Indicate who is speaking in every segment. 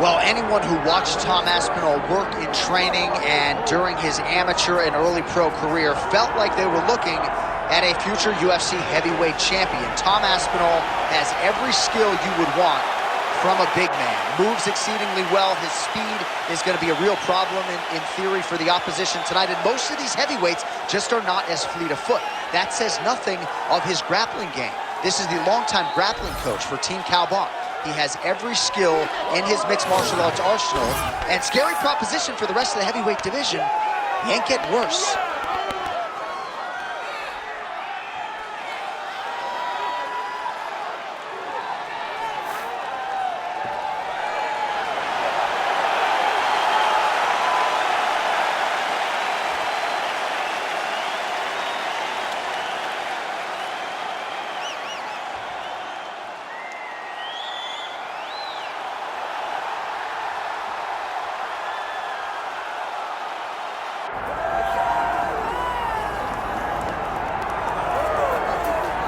Speaker 1: Well, anyone who watched Tom Aspinall work in training and during his amateur and early pro career felt like they were looking at a future UFC heavyweight champion. Tom Aspinall has every skill you would want from a big man. Moves exceedingly well. His speed is going to be a real problem in theory for the opposition tonight. And most of these heavyweights just are not as fleet of foot. That says nothing of his grappling game. This is the longtime grappling coach for Team Cowbon. He has every skill in his mixed martial arts arsenal. And scary proposition for the rest of the heavyweight division. He ain't getting worse.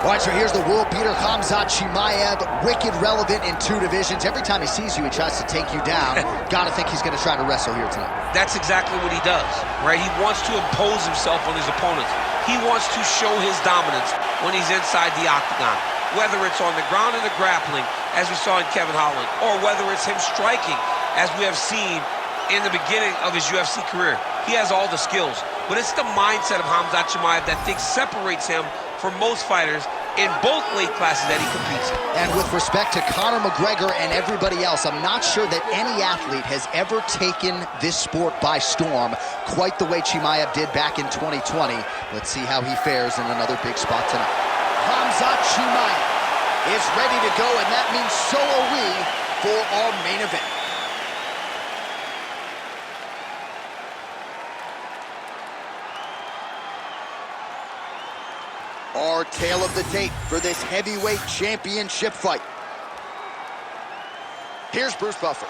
Speaker 1: All right, so here's the world beater, Khamzat Chimaev, wicked relevant in 2 divisions. Every time he sees you, he tries to take you down. Gotta think he's gonna try to wrestle here tonight.
Speaker 2: That's exactly what he does, right? He wants to impose himself on his opponents. He wants to show his dominance when he's inside the octagon, whether it's on the ground in the grappling, as we saw in Kevin Holland, or whether it's him striking, as we have seen in the beginning of his UFC career. He has all the skills, but it's the mindset of Khamzat Chimaev that separates him from most fighters in both weight classes that he competes in.
Speaker 1: And with respect to Conor McGregor and everybody else, I'm not sure that any athlete has ever taken this sport by storm quite the way Chimaev did back in 2020. Let's see how he fares in another big spot tonight. Khamzat Chimaev is ready to go, and that means so are we for our main event. Our tale of the tape for this heavyweight championship fight. Here's Bruce Buffer.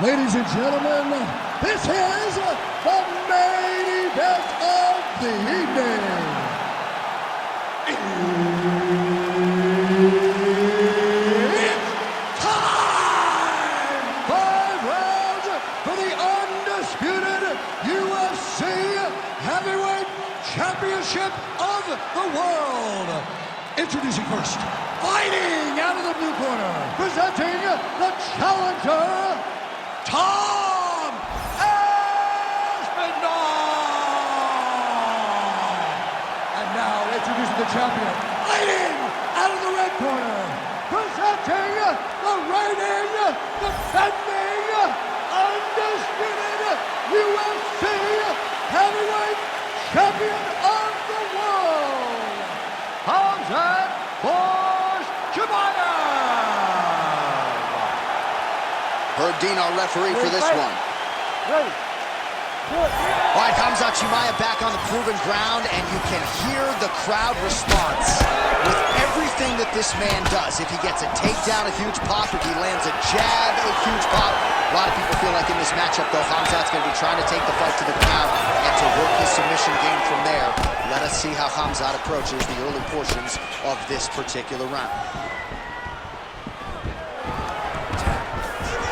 Speaker 3: Ladies and gentlemen, this is the main event of the evening. It's time! 5 rounds for the undisputed UFC heavyweight championship of the world. Introducing first, fighting out of the blue corner, presenting the challenger, Tom Aspinall. And now introducing the champion, fighting out of the red corner, presenting the reigning, defending, undisputed UFC heavyweight champion of the world, Khamzat Chimaev.
Speaker 1: Herb Dean, our referee for this one.
Speaker 3: Ready.
Speaker 1: All right, Khamzat Chimaev back on the proven ground, and you can hear the crowd response with everything that this man does. If he gets a takedown, a huge pop. If he lands a jab, a huge pop. A lot of people feel like in this matchup, though, Khamzat's going to be trying to take the fight to the ground and to work his submission game from there. Let us see how Khamzat approaches the early portions of this particular round.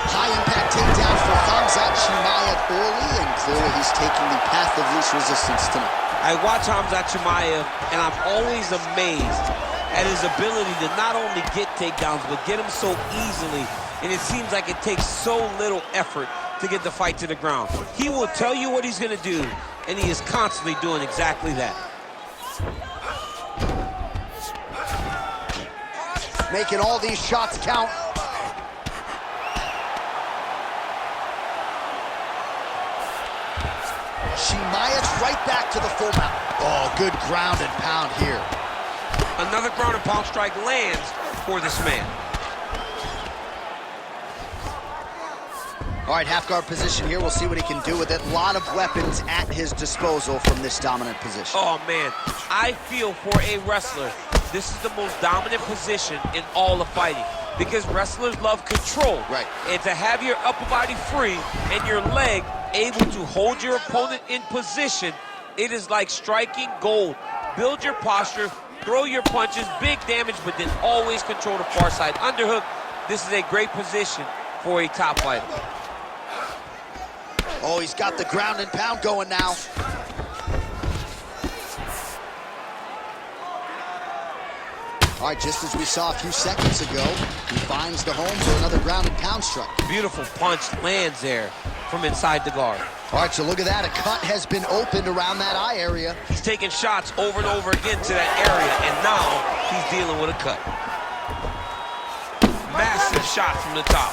Speaker 1: High-impact takedown for Khamzat Chimaev early, and clearly he's taking the path of least resistance tonight.
Speaker 2: I watch Khamzat Chimaev, and I'm always amazed at his ability to not only get takedowns, but get them so easily. And it seems like it takes so little effort to get the fight to the ground. He will tell you what he's going to do, and he is constantly doing exactly that.
Speaker 1: Making all these shots count. Chimaev's right back to the full mount. Oh, good ground and pound here.
Speaker 2: Another ground and pound strike lands for this man.
Speaker 1: All right, half guard position here. We'll see what he can do with it. A lot of weapons at his disposal from this dominant position.
Speaker 2: Oh, man. I feel for a wrestler, this is the most dominant position in all of fighting, because wrestlers love control.
Speaker 1: Right.
Speaker 2: And to have your upper body free and your leg able to hold your opponent in position, it is like striking gold. Build your posture, throw your punches, big damage, but then always control the far side underhook. This is a great position for a top fighter.
Speaker 1: Oh, he's got the ground and pound going now. All right, just as we saw a few seconds ago, he finds the home for another ground and pound strike.
Speaker 2: Beautiful punch lands there from inside the guard.
Speaker 1: All right, so look at that. A cut has been opened around that eye area.
Speaker 2: He's taking shots over and over again to that area, and now he's dealing with a cut. Massive shot from the top.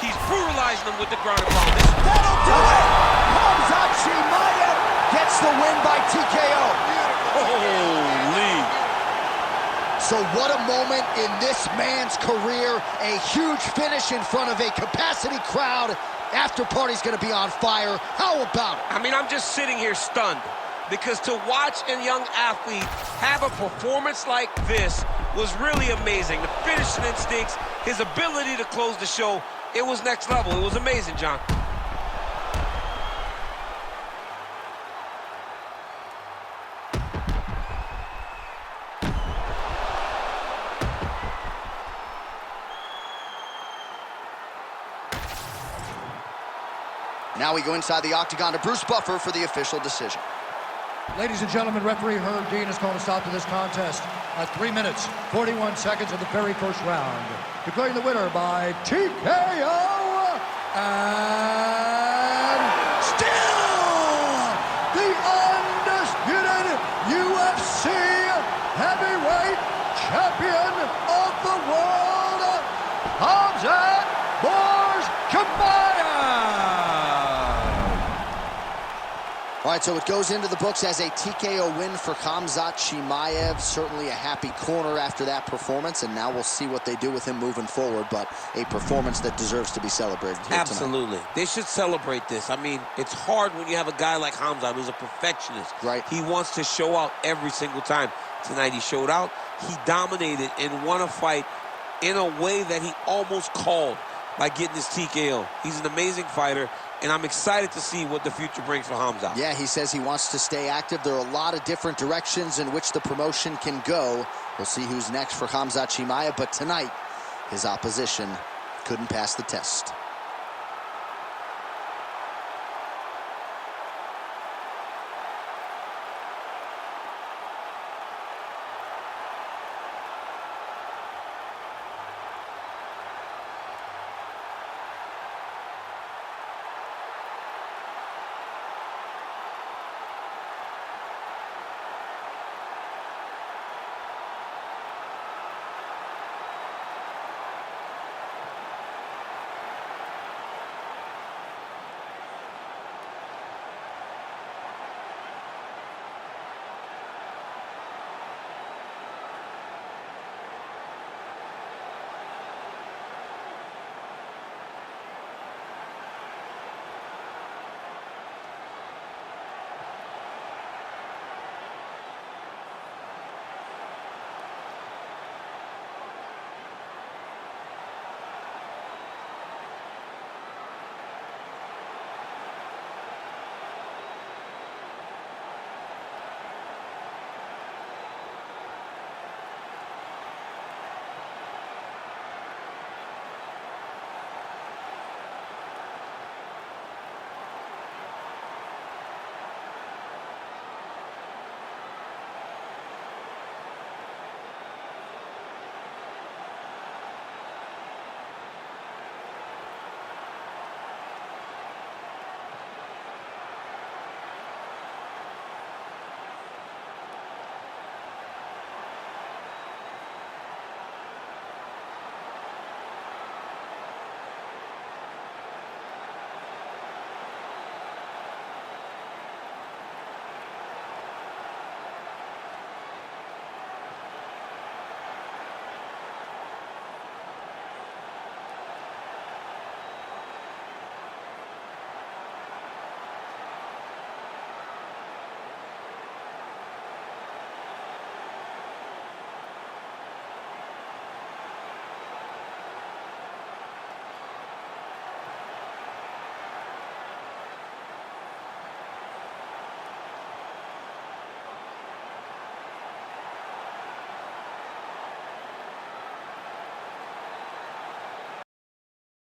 Speaker 2: He's brutalizing him with the ground and pound.
Speaker 1: That'll do it! Khamzat Chimaev gets the win by TKO.
Speaker 2: Holy!
Speaker 1: So what a moment in this man's career. A huge finish in front of a capacity crowd. After party's gonna be on fire. How about it?
Speaker 2: I mean, I'm just sitting here stunned, because to watch a young athlete have a performance like this was really amazing. The finishing instincts, his ability to close the show, it was next level. It was amazing, John.
Speaker 1: Now we go inside the octagon to Bruce Buffer for the official decision.
Speaker 3: Ladies and gentlemen, referee Herb Dean has called a stop to this contest at 3 minutes, 41 seconds of the very first round. Declaring the winner by TKO, and still the undisputed UFC heavyweight champion of the world, Khamzat Chimaev.
Speaker 1: All right, so it goes into the books as a TKO win for Khamzat Chimaev. Certainly a happy corner after that performance, and now we'll see what they do with him moving forward, but a performance that deserves to be celebrated here
Speaker 2: Absolutely.
Speaker 1: tonight.
Speaker 2: They should celebrate this. I mean, it's hard when you have a guy like Khamzat who's a perfectionist.
Speaker 1: Right.
Speaker 2: He wants to show out every single time. Tonight he showed out. He dominated and won a fight in a way that he almost called by getting his TKO. He's an amazing fighter, and I'm excited to see what the future brings for Khamzat.
Speaker 1: Yeah, he says he wants to stay active. There are a lot of different directions in which the promotion can go. We'll see who's next for Khamzat Chimaev, but tonight, his opposition couldn't pass the test.